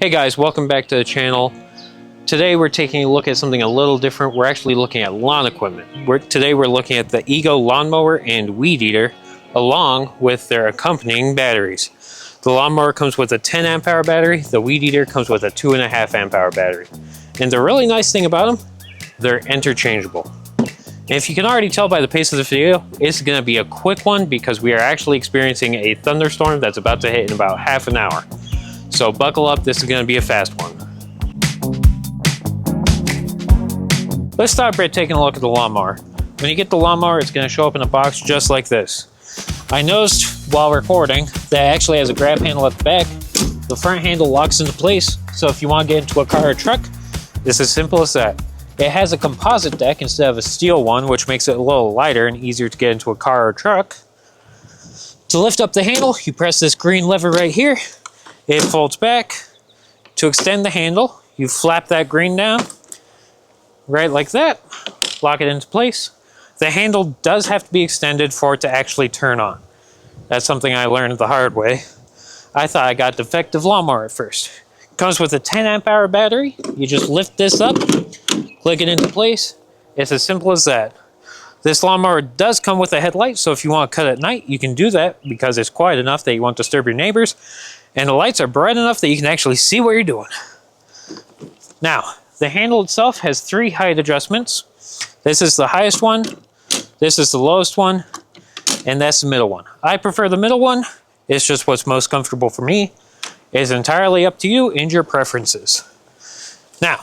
Hey guys, welcome back to the channel. Today we're taking a look at something a little different. We're actually looking at lawn equipment. Today we're looking at the Ego lawnmower and weed eater along with their accompanying batteries. The lawnmower comes with a 10 amp hour battery. The weed eater comes with a 2.5 amp hour battery. And the really nice thing about them, they're interchangeable. And if you can already tell by the pace of the video, it's going to be a quick one because we are actually experiencing a thunderstorm that's about to hit in about half an hour. So buckle up, this is going to be a fast one. Let's start by taking a look at the lawnmower. When you get the lawnmower, it's going to show up in a box just like this. I noticed while recording that it actually has a grab handle at the back. The front handle locks into place, so if you want to get into a car or truck, it's as simple as that. It has a composite deck instead of a steel one, which makes it a little lighter and easier to get into a car or truck. To lift up the handle, you press this green lever right here. It folds back. To extend the handle, you flap that green down, right like that, lock it into place. The handle does have to be extended for it to actually turn on. That's something I learned the hard way. I thought I got a defective lawnmower at first. It comes with a 10 amp hour battery. You just lift this up, click it into place. It's as simple as that. This lawnmower does come with a headlight, so if you want to cut at night, you can do that because it's quiet enough that you won't disturb your neighbors. And the lights are bright enough that you can actually see what you're doing. Now, the handle itself has 3 height adjustments. This is the highest one, this is the lowest one, and that's the middle one. I prefer the middle one. It's just what's most comfortable for me. It's entirely up to you and your preferences. Now,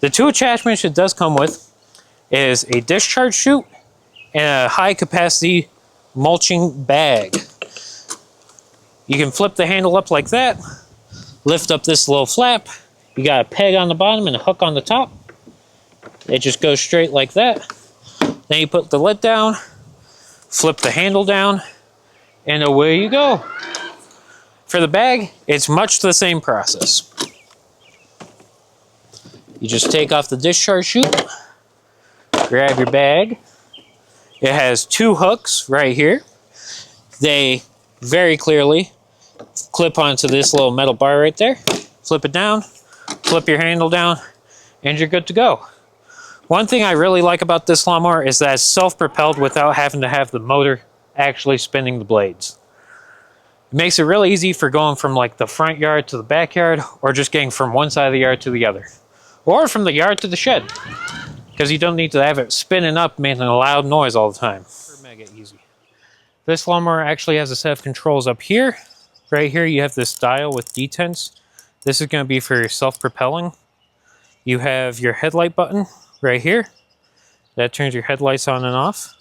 the 2 attachments it does come with is a discharge chute and a high capacity mulching bag. You can flip the handle up like that, lift up this little flap. You got a peg on the bottom and a hook on the top. It just goes straight like that. Then you put the lid down, flip the handle down, and away you go. For the bag, it's much the same process. You just take off the discharge chute, grab your bag. It has 2 hooks right here. They very clearly clip onto this little metal bar right there. Flip it down, flip your handle down, and you're good to go. One thing I really like about this lawnmower is that it's self-propelled without having to have the motor actually spinning the blades. It makes it really easy for going from like the front yard to the backyard, or just getting from one side of the yard to the other. Or from the yard to the shed, because you don't need to have it spinning up making a loud noise all the time. Mega easy. This lawnmower actually has a set of controls up here. Right here you have this dial with detents. This is going to be for your self-propelling. You have your headlight button right here. That turns your headlights on and off.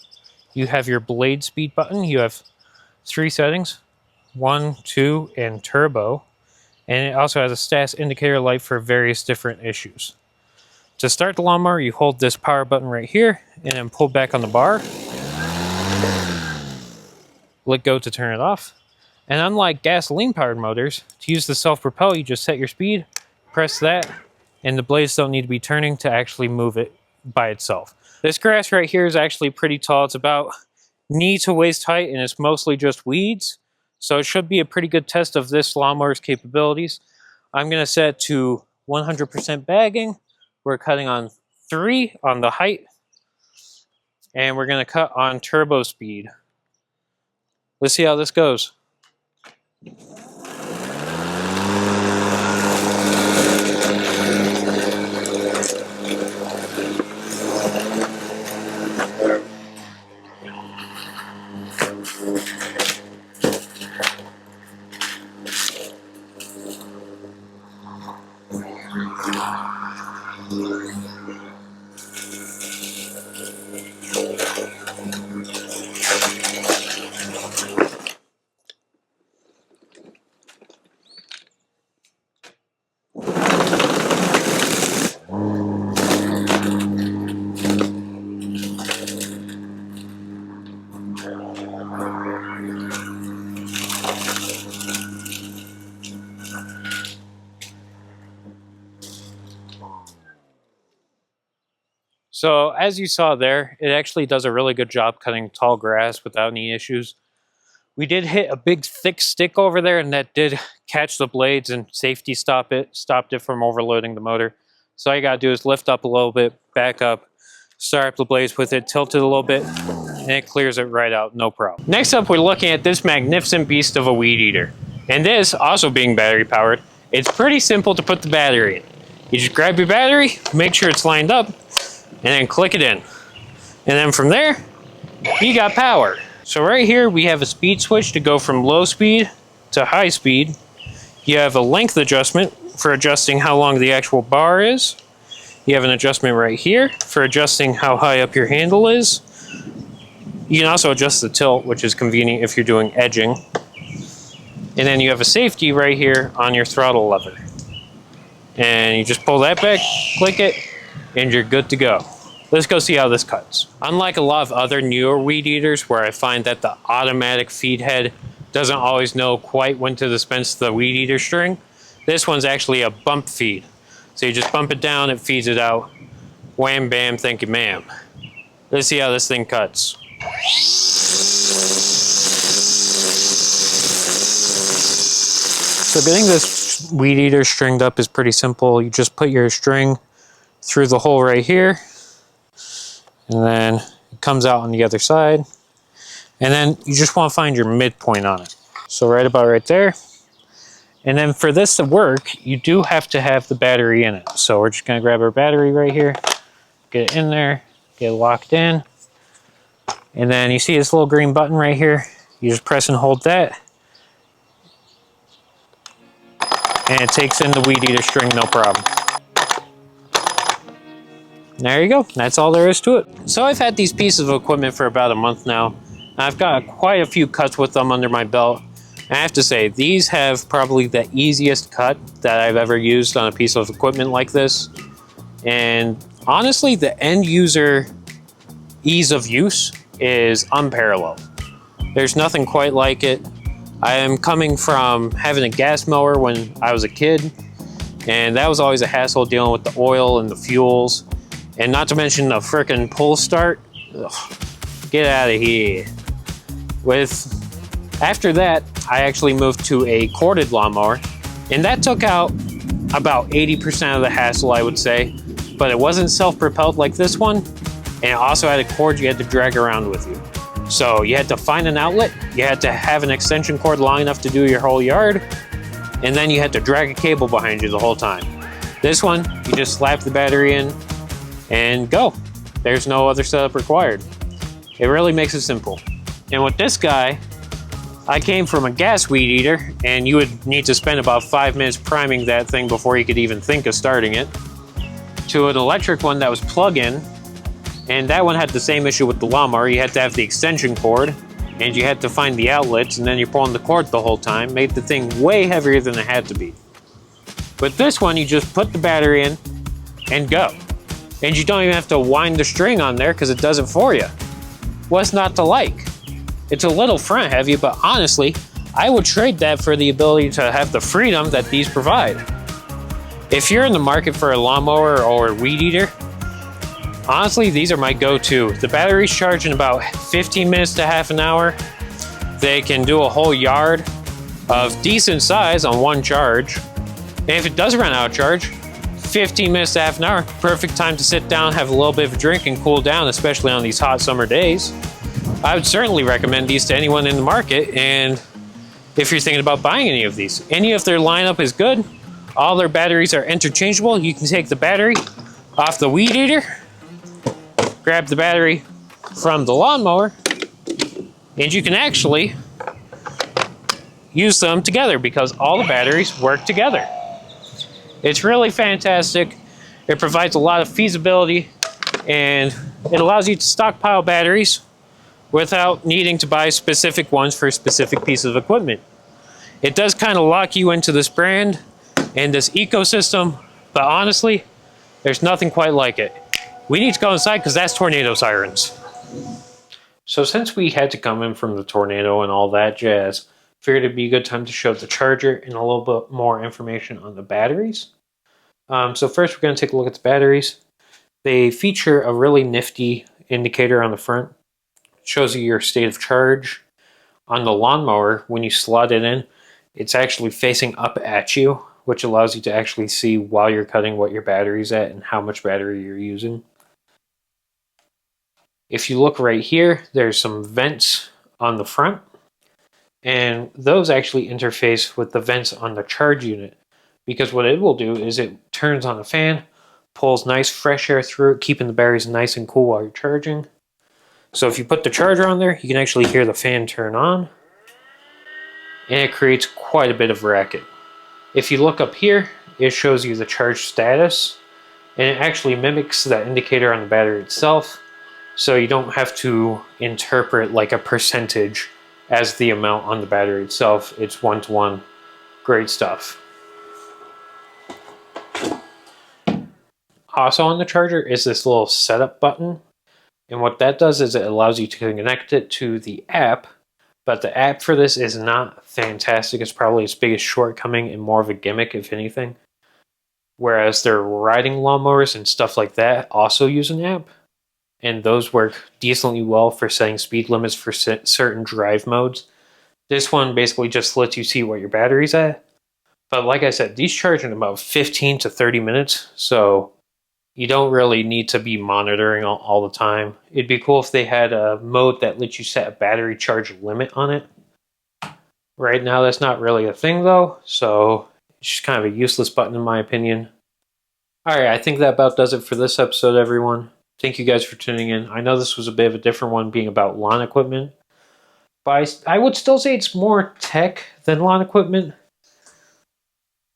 You have your blade speed button. You have 3 settings, 1, 2, and turbo. And it also has a status indicator light for various different issues. To start the lawnmower, you hold this power button right here and then pull back on the bar. Let go to turn it off. And unlike gasoline-powered motors, to use the self-propel, you just set your speed, press that, and the blades don't need to be turning to actually move it by itself. This grass right here is actually pretty tall. It's about knee to waist height, and it's mostly just weeds. So it should be a pretty good test of this lawnmower's capabilities. I'm going to set it to 100% bagging. We're cutting on 3 on the height, and we're going to cut on turbo speed. Let's see how this goes. So as you saw there, it actually does a really good job cutting tall grass without any issues. We did hit a big thick stick over there, and that did catch the blades and safety stopped it from overloading the motor. So all you gotta do is lift up a little bit, back up, start up the blades with it, tilt it a little bit, and it clears it right out, no problem. Next up, we're looking at this magnificent beast of a weed eater. And this, also being battery powered, it's pretty simple to put the battery in. You just grab your battery, make sure it's lined up, and then click it in. And then from there, you got power. So right here, we have a speed switch to go from low speed to high speed. You have a length adjustment for adjusting how long the actual bar is. You have an adjustment right here for adjusting how high up your handle is. You can also adjust the tilt, which is convenient if you're doing edging. And then you have a safety right here on your throttle lever. And you just pull that back, click it, and you're good to go. Let's go see how this cuts. Unlike a lot of other newer weed eaters where I find that the automatic feed head doesn't always know quite when to dispense the weed eater string, this one's actually a bump feed. So you just bump it down, it feeds it out. Wham, bam, thank you, ma'am. Let's see how this thing cuts. So getting this weed eater stringed up is pretty simple. You just put your string through the hole right here, and then it comes out on the other side. And then you just want to find your midpoint on it. So right about right there. And then for this to work, you do have to have the battery in it. So we're just gonna grab our battery right here, get it in there, get it locked in. And then you see this little green button right here. You just press and hold that. And it takes in the weed eater string, no problem. There you go, that's all there is to it. So I've had these pieces of equipment for about a month now. I've got quite a few cuts with them under my belt. I have to say, these have probably the easiest cut that I've ever used on a piece of equipment like this. And honestly, the end user ease of use is unparalleled. There's nothing quite like it. I am coming from having a gas mower when I was a kid, and that was always a hassle dealing with the oil and the fuels, and not to mention the frickin' pull start. Ugh, get out of here. After that, I actually moved to a corded lawnmower, and that took out about 80% of the hassle, I would say, but it wasn't self-propelled like this one, and it also had a cord you had to drag around with you. So you had to find an outlet, you had to have an extension cord long enough to do your whole yard, and then you had to drag a cable behind you the whole time. This one, you just slap the battery in and go. There's no other setup required. It really makes it simple. And with this guy, I came from a gas weed eater, and you would need to spend about 5 minutes priming that thing before you could even think of starting it, to an electric one that was plug-in, and that one had the same issue with the lawnmower. You had to have the extension cord, and you had to find the outlets, and then you're pulling the cord the whole time. Made the thing way heavier than it had to be. With this one, you just put the battery in and go. And you don't even have to wind the string on there because it does it for you. What's not to like? It's a little front heavy, but honestly, I would trade that for the ability to have the freedom that these provide. If you're in the market for a lawnmower or a weed eater, honestly, these are my go-to. The batteries charge in about 15 minutes to half an hour. They can do a whole yard of decent size on one charge. And if it does run out of charge, 15 minutes to half an hour, perfect time to sit down, have a little bit of a drink, and cool down, especially on these hot summer days. I would certainly recommend these to anyone in the market, and if you're thinking about buying any of these. Any of their lineup is good. All their batteries are interchangeable. You can take the battery off the weed eater, grab the battery from the lawnmower, and you can actually use them together because all the batteries work together. It's really fantastic. It provides a lot of feasibility, and it allows you to stockpile batteries without needing to buy specific ones for specific pieces of equipment. It does kind of lock you into this brand and this ecosystem, but honestly, there's nothing quite like it. We need to go inside because that's tornado sirens. So since we had to come in from the tornado and all that jazz, figured it'd be a good time to show the charger and a little bit more information on the batteries. So first we're going to take a look at the batteries. They feature a really nifty indicator on the front. It shows you your state of charge. On the lawnmower, when you slot it in, it's actually facing up at you, which allows you to actually see while you're cutting what your battery's at and how much battery you're using. If you look right here, there's some vents on the front, and those actually interface with the vents on the charge unit, because what it will do is it turns on a fan, pulls nice fresh air through it, keeping the batteries nice and cool while you're charging. So if you put the charger on there, you can actually hear the fan turn on, and it creates quite a bit of racket. If you look up here, it shows you the charge status, and it actually mimics that indicator on the battery itself, so you don't have to interpret like a percentage as the amount on the battery itself. It's one-to-one. Great stuff. Also on the charger is this little setup button. And what that does is it allows you to connect it to the app, but the app for this is not fantastic. It's probably its biggest shortcoming and more of a gimmick, if anything. Whereas their riding lawnmowers and stuff like that also use an app, and those work decently well for setting speed limits for certain drive modes. This one basically just lets you see what your battery's at. But like I said, these charge in about 15 to 30 minutes, so you don't really need to be monitoring all the time. It'd be cool if they had a mode that lets you set a battery charge limit on it. Right now, that's not really a thing though, so it's just kind of a useless button in my opinion. Alright, I think that about does it for this episode, everyone. Thank you guys for tuning in. I know this was a bit of a different one being about lawn equipment, but I would still say it's more tech than lawn equipment.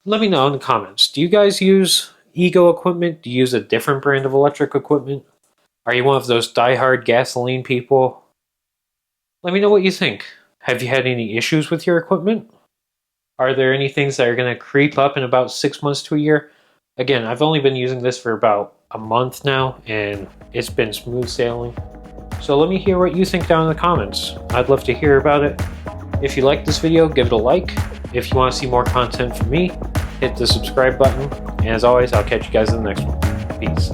Let me know in the comments. Do you guys use Ego equipment? Do you use a different brand of electric equipment? Are you one of those die-hard gasoline people? Let me know what you think. Have you had any issues with your equipment? Are there any things that are going to creep up in about 6 months to a year? Again, I've only been using this for about a month now, and it's been smooth sailing. So let me hear what you think down in the comments. I'd love to hear about it. If you liked this video, give it a like. If you want to see more content from me, hit the subscribe button. And as always, I'll catch you guys in the next one. Peace.